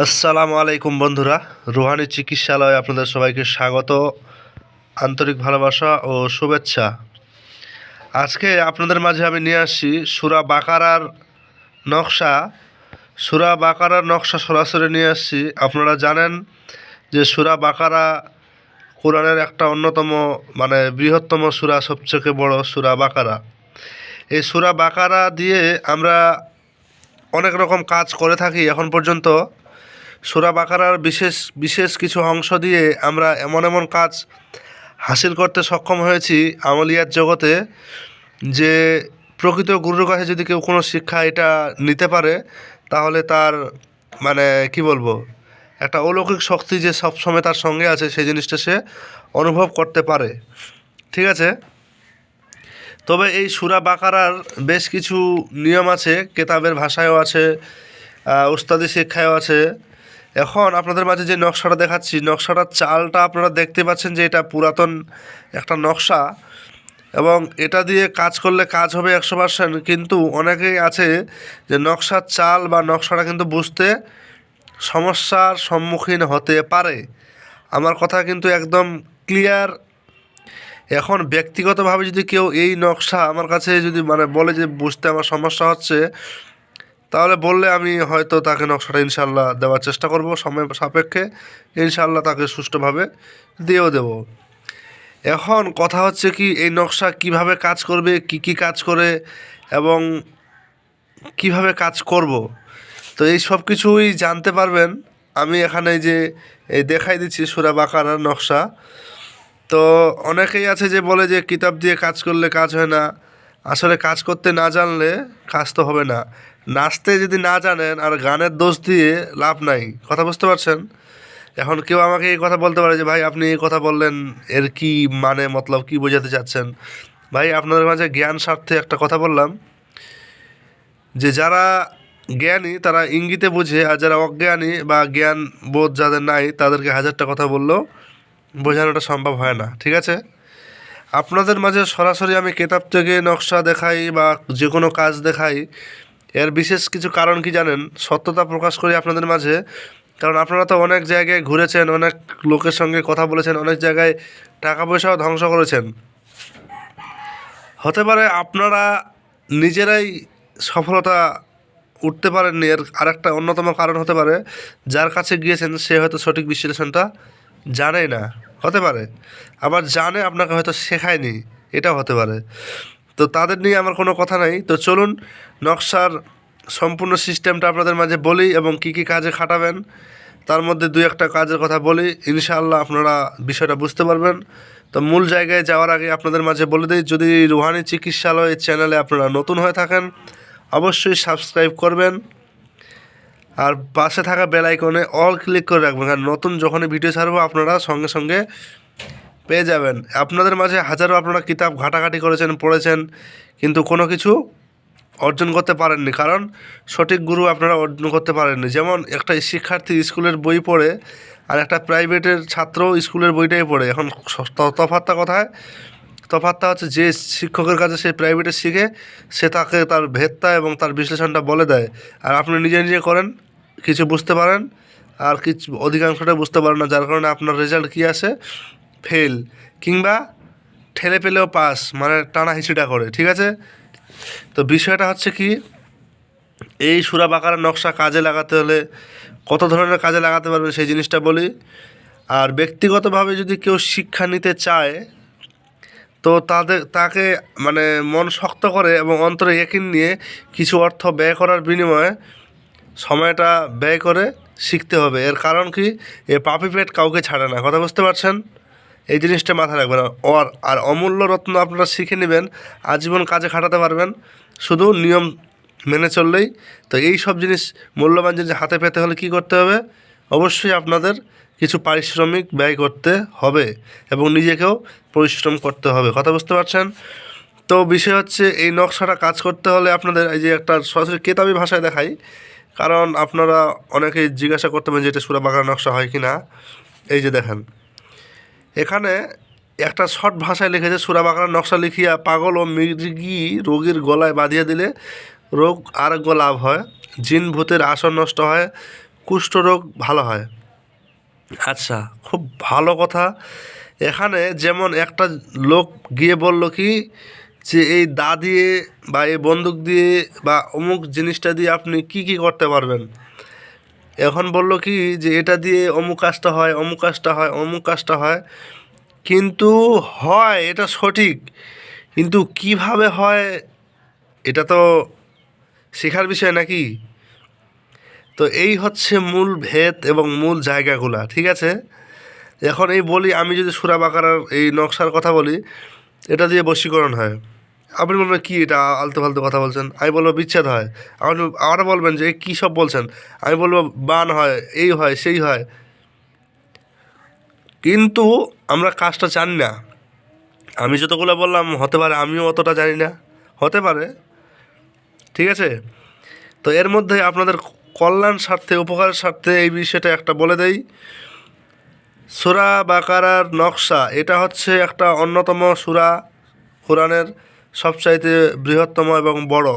আসসালামু আলাইকুম বন্ধুরা, রুহানি চিকিৎসালয়ে আপনাদের সবাইকে স্বাগত, আন্তরিক ভালোবাসা ও শুভেচ্ছা। আজকে আপনাদের মাঝে আমি নিয়ে আসছি সূরা বাকারার নকশা। সূরা বাকারার নকশা সরাসরি নিয়ে আসছি। আপনারা জানেন যে সূরা বাকারা কোরআনের একটা অন্যতম বৃহত্তম সূরা, সবথেকে বড় সূরা বাকারা। এই সূরা বাকারা দিয়ে আমরা অনেক রকম কাজ করে থাকি এখন পর্যন্ত। সূরা বাকারার বিশেষ বিশেষ কিছু অংশ দিয়ে আমরা এমন এমন কাজ হাসিল করতে সক্ষম হয়েছি আমলিয়াত জগতে, যে প্রকৃত গুরুর কাছে যদি কেউ কোনো শিক্ষা এটা নিতে পারে, তাহলে তার কি বলবো, একটা অলৌকিক শক্তি যে সবসময় তার সঙ্গে আছে, সেই জিনিসটা সে অনুভব করতে পারে। ঠিক আছে, তবে এই সূরা বাকারার বেশ কিছু নিয়ম আছে, কেতাবের ভাষায়ও আছে, উস্তাদি শিক্ষায়ও আছে। এখন আপনাদের মাঝে যে নকশাটা দেখাচ্ছি, নকশাটার চালটা আপনারা দেখতে পাচ্ছেন যে এটা পুরাতন একটা নকশা, এবং এটা দিয়ে কাজ করলে কাজ হবে 100%। কিন্তু অনেকেই আছে যে নকশার চাল বা নকশাটা কিন্তু বুঝতে সমস্যার সম্মুখীন হতে পারে। আমার কথা কিন্তু একদম ক্লিয়ার। এখন ব্যক্তিগতভাবে যদি কেউ এই নকশা আমার কাছে যদি বলে যে বুঝতে আমার সমস্যা হচ্ছে, তাহলে বললে আমি হয়তো তাকে নকশাটা ইনশাল্লাহ দেওয়ার চেষ্টা করব, সময় সাপেক্ষে ইনশাল্লাহ তাকে সুষ্ঠুভাবে দিয়েও দেব। এখন কথা হচ্ছে কি, এই নকশা কিভাবে কাজ করবে, কি কাজ করে এবং কিভাবে কাজ করব, তো এই সব কিছুই জানতে পারবেন। আমি এখানে এই দেখাই দিচ্ছি সূরা বাকারার নকশা। তো অনেকেই আছে যে বলে যে কিতাব দিয়ে কাজ করলে কাজ হয় না। আসলে কাজ করতে না জানলে কাজ তো হবে না। নাচতে যদি না জানেন আর গানের দোষ দিয়ে লাভ নাই, কথা বুঝতে পারছেন? এখন কেউ আমাকে এই কথা বলতে পারে যে ভাই আপনি এই কথা বললেন, এর কি মতলব কি বোঝাতে চাচ্ছেন? ভাই আপনাদের মাঝে জ্ঞান স্বার্থে একটা কথা বললাম, যে যারা জ্ঞানী তারা ইঙ্গিতে বুঝে, আর যারা অজ্ঞানী বা জ্ঞান বোধ যাদের নাই, তাদেরকে হাজারটা কথা বললেও বোঝানোটা সম্ভব হয় না। ঠিক আছে, আপনাদের মাঝে সরাসরি আমি কেতাব থেকে নকশা দেখাই বা যে কোনো কাজ দেখাই, এর বিশেষ কিছু কারণ কি জানেন? সত্যতা প্রকাশ করি আপনাদের মাঝে। কারণ আপনারা তো অনেক জায়গায় ঘুরেছেন, অনেক লোকের সঙ্গে কথা বলেছেন, অনেক জায়গায় টাকা পয়সাও ধ্বংস করেছেন। হতে পারে আপনারা নিজেরাই সফলতা উঠতে পারেননি, এর আরেকটা অন্যতম কারণ হতে পারে যার কাছে গিয়েছেন সে হয়তো সঠিক বিশ্লেষণটা জানেই না, হতে পারে। আবার জানে, আপনাকে হয়তো শেখায়নি, এটাও হতে পারে। তো তাদের নিয়ে আমার কোনো কথা নাই। তো চলুন নকশার সম্পূর্ণ সিস্টেমটা আপনাদের মাঝে বলি এবং কি কাজে খাটাবেন, তার মধ্যে দুই একটা কাজের কথা বলি। ইনশাআল্লাহ আপনারা বিষয়টা বুঝতে পারবেন। তো মূল জায়গায় যাওয়ার আগে আপনাদের মাঝে বলে দিই, যদি রুহানি চিকিৎসালয় চ্যানেলে আপনারা নতুন হয়ে থাকেন, অবশ্যই সাবস্ক্রাইব করবেন, আর পাশে থাকা বেল আইকনে অল ক্লিক করে রাখবেন, কারণ নতুন যখনই ভিডিও ছাড়বো আপনারা সঙ্গে সঙ্গে পেয়ে যাবেন। আপনাদের মাঝে হাজারো আপনারা কিতাব ঘাটাঘাটি করেছেন, পড়েছেন, কিন্তু কোনো কিছু অর্জন করতে পারেননি, কারণ সঠিক গুরু আপনারা অর্জন করতে পারেননি। যেমন একটা শিক্ষার্থী স্কুলের বই পড়ে আর একটা প্রাইভেটের ছাত্র স্কুলের বইটাই পড়ে। এখন তফাৎটা কোথায়? তফাৎটা হচ্ছে যে শিক্ষকের কাছে সে প্রাইভেটে শিখে, সে তাকে তার ভেদটা এবং তার বিশ্লেষণটা বলে দেয়, আর আপনি নিজে নিজে করেন, কিছু বুঝতে পারেন আর কিছু অধিকাংশটা বুঝতে পারেন না, যার কারণে আপনার রেজাল্ট কী আসে? ফেল, কিংবা ঠেলে পেলেও পাস, টানা হিচড়া করে। ঠিক আছে, তো বিষয়টা হচ্ছে কি, এই সূরা বাকারার নকশা কাজে লাগাতে হলে কত ধরনের কাজে লাগাতে পারবে সেই জিনিসটা বলি। আর ব্যক্তিগতভাবে যদি কেউ শিক্ষা নিতে চায়, তো তাকে মন শক্ত করে এবং অন্তরে ইয়াকিন নিয়ে কিছু অর্থ ব্যয় করার বিনিময়ে সময়টা ব্যয় করে শিখতে হবে। এর কারণ কি, এ পাপি পেট কাউকে ছাড়ে না, কথা বুঝতে পারছেন? এই জিনিসটা মাথায় রাখবেন। আর অমূল্য রত্ন আপনারা শিখে নেবেন, আজীবন কাজে খাটাতে পারবেন, শুধু নিয়ম মেনে চললেই। তো এই সব জিনিস, মূল্যবান জিনিস হাতে পেতে হলে কী করতে হবে? অবশ্যই আপনাদের কিছু পারিশ্রমিক ব্যয় করতে হবে এবং নিজেকেও পরিশ্রম করতে হবে, কথা বুঝতে পারছেন? তো বিষয় হচ্ছে, এই নকশাটা কাজ করতে হলে আপনাদের এই যে একটা সরাসরি কেতাবি ভাষায় দেখাই, কারণ আপনারা অনেকেই জিজ্ঞাসা করতে পারেন যে এটা সূরা বাকারা নকশা হয় কি না। এই যে দেখেন, এখানে একটা শর্ট ভাষায় লিখেছে, সূরা বাকারার নকশা লিখিয়া পাগল ও মৃগী রোগীর গলায় বাঁধিয়া দিলে রোগ আরোগ্য লাভ হয়, জিন ভূতের আসর নষ্ট হয়, কুষ্ঠরোগ ভালো হয়। আচ্ছা, খুব ভালো কথা। এখানে যেমন একটা লোক গিয়ে বলল কি যে এই দা দিয়ে বা এই বন্দুক দিয়ে বা অমুক জিনিসটা দিয়ে আপনি কি কি করতে পারবেন। এখন বলল কি যে এটা দিয়ে অমুক কাজটা হয়, অমুক কাজটা হয়, অমুক কাজটা হয়, কিন্তু হয় এটা সঠিক, কিন্তু কিভাবে হয় এটা তো শেখার বিষয় নাকি। তো এই হচ্ছে মূল ভেদ এবং মূল জায়গাগুলা, ঠিক আছে। এখন এই বলি, আমি যদি সূরা বাকারার এই নকশার কথা বলি, এটা দিয়ে বশীকরণ হয়। আপনি বলবেন কি এটা আলতু ফালতু কথা বলছেন, আমি বলবো বিচ্ছেদ হয়। আপনি আবার বলবেন যে কী সব বলছেন, আমি বলবো বান হয়, এই হয়, সেই হয়, কিন্তু আমরা কাজটা জানি না। আমি যতগুলো বললাম হতে পারে আমিও অতটা জানি না, হতে পারে, ঠিক আছে। তো এর মধ্যে আপনাদের কল্যাণ স্বার্থে, উপকারের স্বার্থে এই বিষয়টা একটা বলে দেই। সূরা বাকারার নকশা এটা হচ্ছে একটা অন্যতম সূরা, কোরআনের সবচাইতে বৃহত্তম এবং বড়,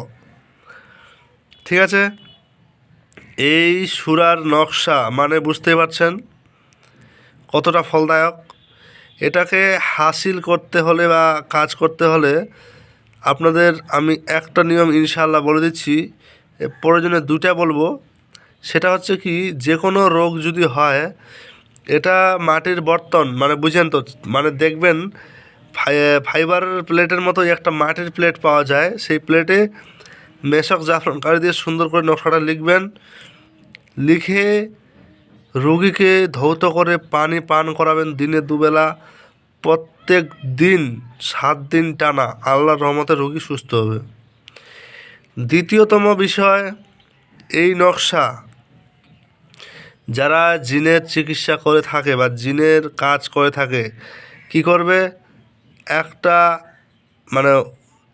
ঠিক আছে। এই সূরার নকশা মানে বুঝতেই পারছেন কতটা ফলদায়ক। এটাকে হাসিল করতে হলে বা কাজ করতে হলে আপনাদের আমি একটা নিয়ম ইনশাআল্লাহ বলে দিচ্ছি, প্রয়োজনে দুটা বলবো। সেটা হচ্ছে কি, যে কোনো রোগ যদি হয়, এটা মাটির বর্তন মানে বুঝেন তো, মানে দেখবেন ফাইবারের প্লেটের মতো একটা মাটির প্লেট পাওয়া যায়, সেই প্লেটে মেশক জাফরান কালি দিয়ে সুন্দর করে নকশাটা লিখবেন, লিখে রোগীকে ধৌত করে পানি পান করাবেন দিনে দুবেলা, প্রত্যেক দিন 7 দিন টানা, আল্লাহর রহমতে রোগী সুস্থ হবে। দ্বিতীয়তম বিষয়, এই নকশা যারা জিনের চিকিৎসা করে থাকে বা জিনের কাজ করে থাকে কি করবে, একটা মানে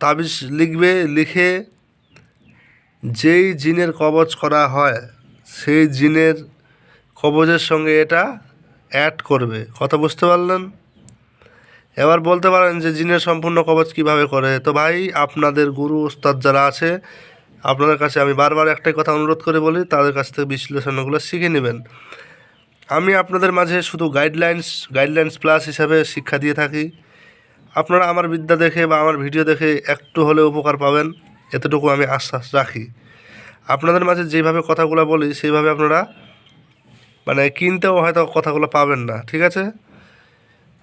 তাবিজ লিখবে, লিখে যেই জিনের কবজ করা হয় সেই জিনের কবজের সঙ্গে এটা অ্যাড করবে। কথা বুঝতে পারলেন? এবার বলতে পারেন যে জিনের সম্পূর্ণ কবজ কিভাবে করে। তো ভাই, আপনাদের গুরু ওস্তাদ যারা আছে আপনাদের কাছে আমি বারবার একটাই কথা অনুরোধ করে বলি, তাদের কাছ থেকে বিশ্লেষণগুলো শিখে নেবেন। আমি আপনাদের মাঝে শুধু গাইডলাইন্স প্লাস হিসাবে শিক্ষা দিয়ে থাকি। আপনারা আমার বিদ্যা দেখে বা আমার ভিডিও দেখে একটু হলেও উপকার পাবেন, এতটুকু আমি আশ্বাস রাখি। আপনাদের মাঝে যেভাবে কথাগুলো বলি সেইভাবে আপনারা মানে কিনতেও হয়তো কথাগুলো পাবেন না, ঠিক আছে।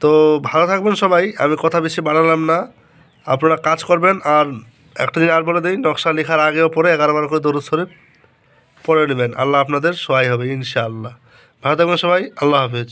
তো ভালো থাকবেন সবাই, আমি কথা বেশি বাড়ালাম না, আপনারা কাজ করবেন। আর একটা দিন আর বলে দিই, নকশা লেখার আগেও পরে 11 বার করে দরুদ শরীফ পড়ে নেবেন, আল্লাহ আপনাদের সহায় হবে ইনশাআল্লাহ। ভালো থাকবেন সবাই, আল্লাহ হাফেজ।